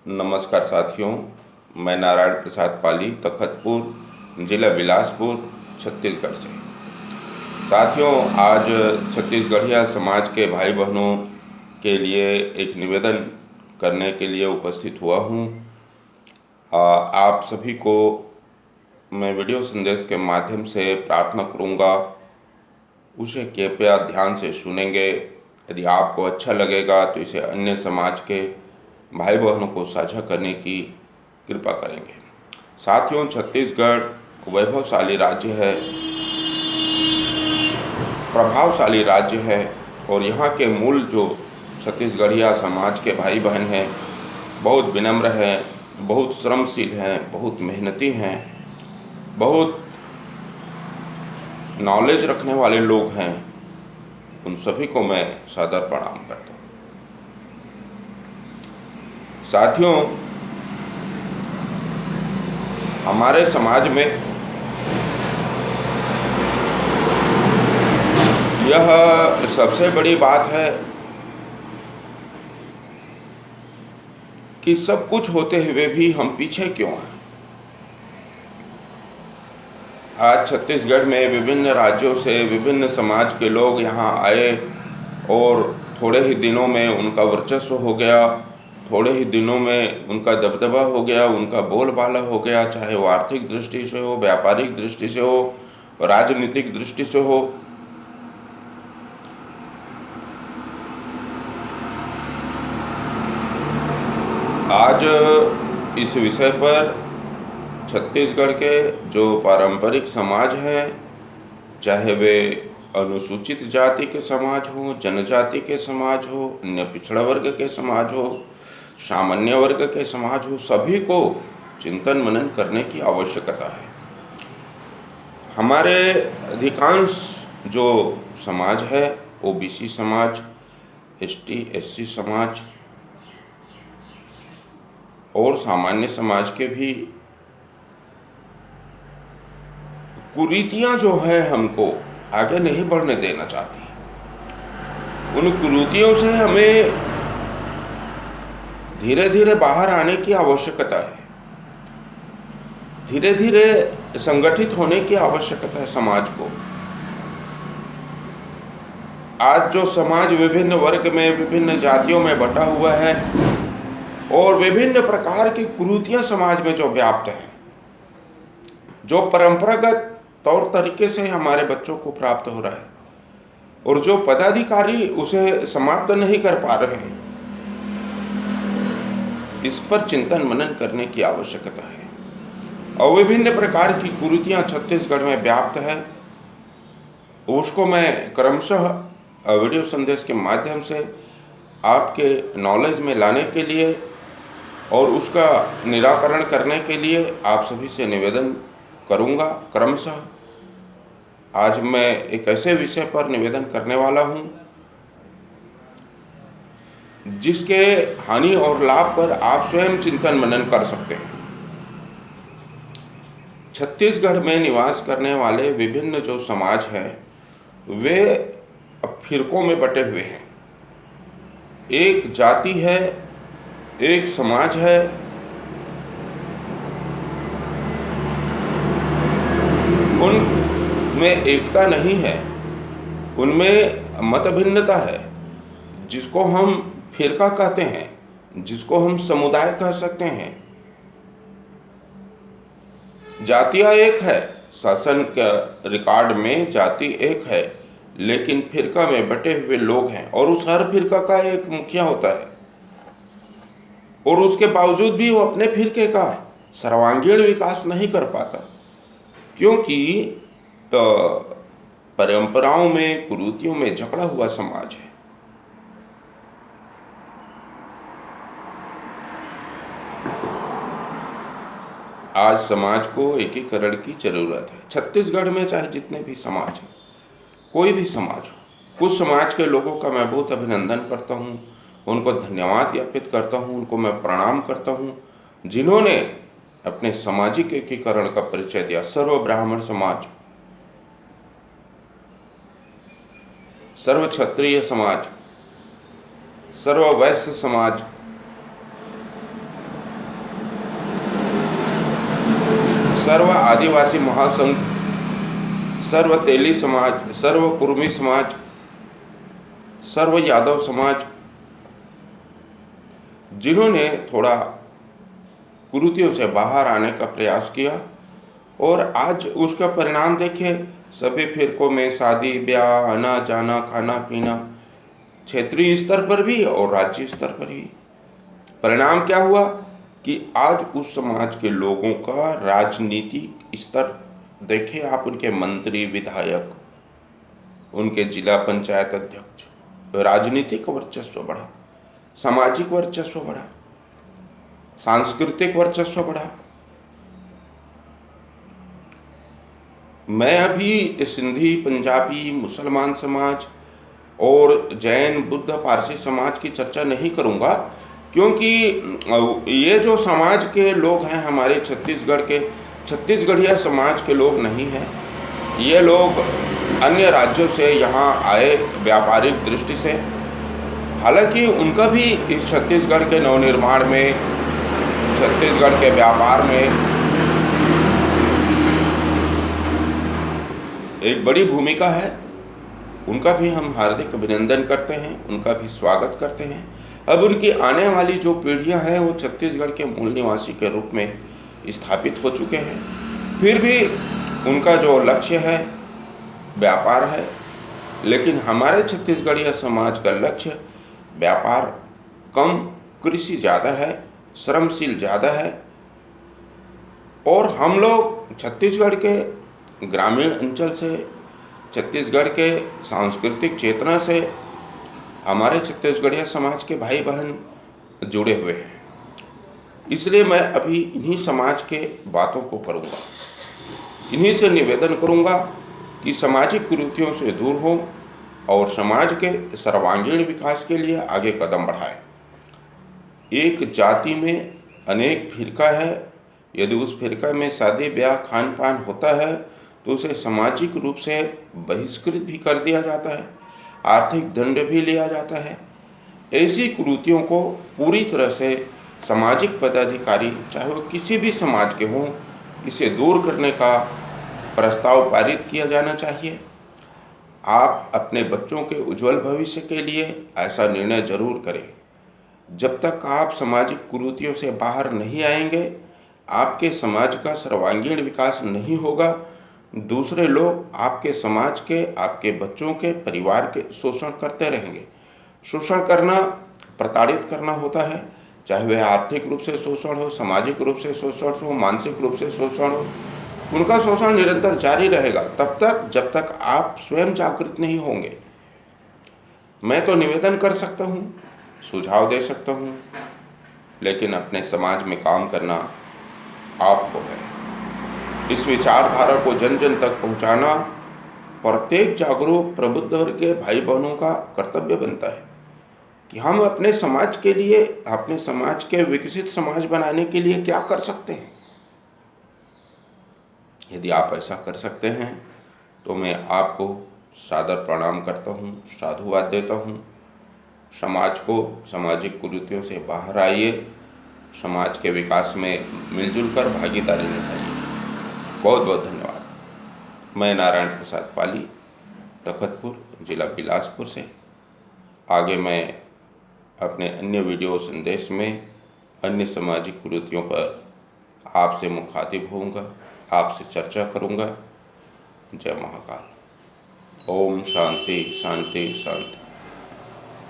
नमस्कार साथियों, मैं नारायण प्रसाद पाली, तखतपुर, जिला बिलासपुर, छत्तीसगढ़ से। साथियों, आज छत्तीसगढ़िया समाज के भाई बहनों के लिए एक निवेदन करने के लिए उपस्थित हुआ हूँ। आप सभी को मैं वीडियो संदेश के माध्यम से प्रार्थना करूँगा, उसे कृपया ध्यान से सुनेंगे। यदि आपको अच्छा लगेगा तो इसे अन्य समाज के भाई बहनों को साझा करने की कृपा करेंगे। साथियों, छत्तीसगढ़ वैभवशाली राज्य है, प्रभावशाली राज्य है और यहाँ के मूल जो छत्तीसगढ़िया समाज के भाई बहन हैं, बहुत विनम्र हैं, बहुत श्रमशील हैं, बहुत मेहनती हैं, बहुत नॉलेज रखने वाले लोग हैं। उन सभी को मैं सादर प्रणाम करता हूँ। साथियों, हमारे समाज में यह सबसे बड़ी बात है कि सब कुछ होते हुए भी हम पीछे क्यों हैं। आज छत्तीसगढ़ में विभिन्न राज्यों से विभिन्न समाज के लोग यहाँ आए और थोड़े ही दिनों में उनका वर्चस्व हो गया, थोड़े ही दिनों में उनका दबदबा हो गया, उनका बोलबाला हो गया, चाहे वो आर्थिक दृष्टि से हो, व्यापारिक दृष्टि से हो, राजनीतिक दृष्टि से हो। आज इस विषय पर छत्तीसगढ़ के जो पारंपरिक समाज हैं, चाहे वे अनुसूचित जाति के समाज हो, जनजाति के समाज हो, अन्य पिछड़ा वर्ग के समाज हो, सामान्य वर्ग के समाज हो, सभी को चिंतन मनन करने की आवश्यकता है। हमारे अधिकांश जो समाज है, ओबीसी समाज, एसटी एससी समाज और सामान्य समाज के भी कुरीतियाँ जो है हमको आगे नहीं बढ़ने देना चाहती। उन कुरीतियों से हमें धीरे धीरे बाहर आने की आवश्यकता है, धीरे धीरे संगठित होने की आवश्यकता है समाज को। आज जो समाज विभिन्न वर्ग में, विभिन्न जातियों में बटा हुआ है और विभिन्न प्रकार की कुरीतियाँ समाज में जो व्याप्त हैं, जो परंपरागत तौर तरीके से हमारे बच्चों को प्राप्त हो रहा है और जो पदाधिकारी उसे समाप्त नहीं कर पा रहे हैं, इस पर चिंतन मनन करने की आवश्यकता है। और विभिन्न प्रकार की कुरीतियाँ छत्तीसगढ़ में व्याप्त है, उसको मैं क्रमशः वीडियो संदेश के माध्यम से आपके नॉलेज में लाने के लिए और उसका निराकरण करने के लिए आप सभी से निवेदन करूँगा। क्रमशः आज मैं एक ऐसे विषय पर निवेदन करने वाला हूँ जिसके हानि और लाभ पर आप स्वयं चिंतन मनन कर सकते हैं। छत्तीसगढ़ में निवास करने वाले विभिन्न जो समाज हैं, वे अब फिरकों में बटे हुए हैं। एक जाति है, एक समाज है, उनमें एकता नहीं है, उनमें मतभिन्नता है, जिसको हम फिरका कहते हैं, जिसको हम समुदाय कह सकते हैं। जातियाँ एक है, शासन का रिकॉर्ड में जाति एक है, लेकिन फिरका में बटे हुए लोग हैं और उस हर फिरका का एक मुखिया होता है और उसके बावजूद भी वो अपने फिरके का सर्वांगीण विकास नहीं कर पाता, क्योंकि परंपराओं में, कुरीतियों में जकड़ा हुआ समाज है। आज समाज को एकीकरण की जरूरत है। छत्तीसगढ़ में चाहे जितने भी समाज हैं, कोई भी समाज हो, कुछ समाज के लोगों का मैं बहुत अभिनंदन करता हूँ, उनको धन्यवाद ज्ञापित करता हूँ, उनको मैं प्रणाम करता हूँ, जिन्होंने अपने सामाजिक एकीकरण का परिचय दिया। सर्व ब्राह्मण समाज, सर्व क्षत्रिय समाज, सर्व वैश्य समाज, सर्व आदिवासी महासंघ, सर्व तेली समाज, सर्व कुर्मी समाज, सर्व यादव समाज, जिन्होंने थोड़ा कुरीतियों से बाहर आने का प्रयास किया और आज उसका परिणाम देखिए। सभी फिरकों में शादी ब्याह, आना जाना, खाना पीना, क्षेत्रीय स्तर पर भी और राज्य स्तर पर भी। परिणाम क्या हुआ कि आज उस समाज के लोगों का राजनीतिक स्तर देखिए आप, उनके मंत्री, विधायक, उनके जिला पंचायत अध्यक्ष, राजनीतिक वर्चस्व बढ़ा, सामाजिक वर्चस्व बढ़ा, सांस्कृतिक वर्चस्व बढ़ा। मैं अभी सिंधी, पंजाबी, मुसलमान समाज और जैन, बुद्ध, पारसी समाज की चर्चा नहीं करूंगा, क्योंकि ये जो समाज के लोग हैं हमारे छत्तीसगढ़ के, छत्तीसगढ़िया समाज के लोग नहीं हैं। ये लोग अन्य राज्यों से यहाँ आए व्यापारिक दृष्टि से। हालांकि उनका भी इस छत्तीसगढ़ के नवनिर्माण में, छत्तीसगढ़ के व्यापार में एक बड़ी भूमिका है। उनका भी हम हार्दिक अभिनंदन करते हैं, उनका भी स्वागत करते हैं। अब उनकी आने वाली जो पीढ़ियां हैं वो छत्तीसगढ़ के मूल निवासी के रूप में स्थापित हो चुके हैं। फिर भी उनका जो लक्ष्य है व्यापार है, लेकिन हमारे छत्तीसगढ़िया समाज का लक्ष्य व्यापार कम, कृषि ज़्यादा है, श्रमशील ज़्यादा है। और हम लोग छत्तीसगढ़ के ग्रामीण अंचल से, छत्तीसगढ़ के सांस्कृतिक चेतना से हमारे छत्तीसगढ़िया समाज के भाई बहन जुड़े हुए हैं। इसलिए मैं अभी इन्हीं समाज के बातों को करूँगा, इन्हीं से निवेदन करूँगा कि सामाजिक कुरीतियों से दूर हो और समाज के सर्वांगीण विकास के लिए आगे कदम बढ़ाएं। एक जाति में अनेक फिरका है, यदि उस फिरका में शादी ब्याह खान पान होता है तो उसे सामाजिक रूप से बहिष्कृत भी कर दिया जाता है, आर्थिक दंड भी लिया जाता है। ऐसी कुरीतियों को पूरी तरह से सामाजिक पदाधिकारी, चाहे वो किसी भी समाज के हों, इसे दूर करने का प्रस्ताव पारित किया जाना चाहिए। आप अपने बच्चों के उज्जवल भविष्य के लिए ऐसा निर्णय जरूर करें। जब तक आप सामाजिक कुरीतियों से बाहर नहीं आएंगे, आपके समाज का सर्वांगीण विकास नहीं होगा। दूसरे लोग आपके समाज के, आपके बच्चों के, परिवार के शोषण करते रहेंगे। शोषण करना, प्रताड़ित करना होता है, चाहे वह आर्थिक रूप से शोषण हो, सामाजिक रूप से शोषण हो, मानसिक रूप से शोषण हो। उनका शोषण निरंतर जारी रहेगा तब तक जब तक आप स्वयं जागृत नहीं होंगे। मैं तो निवेदन कर सकता हूँ, सुझाव दे सकता हूँ, लेकिन अपने समाज में काम करना आपको है। इस विचारधारा को जन जन तक पहुँचाना प्रत्येक जागरूक प्रबुद्ध वर्ग के भाई बहनों का कर्तव्य बनता है कि हम अपने समाज के लिए, अपने समाज के विकसित समाज बनाने के लिए क्या कर सकते हैं। यदि आप ऐसा कर सकते हैं तो मैं आपको सादर प्रणाम करता हूँ, साधुवाद देता हूँ। समाज को सामाजिक कुरीतियों से बाहर आइए, समाज के विकास में मिलजुल कर भागीदारी निभाइए। बहुत बहुत धन्यवाद। मैं नारायण प्रसाद पाली, तखतपुर, जिला बिलासपुर से। आगे मैं अपने अन्य वीडियो संदेश में अन्य सामाजिक कुरीतियों पर आपसे मुखातिब होऊंगा, आपसे चर्चा करूंगा। जय महाकाल। ओम शांति शांति शांति।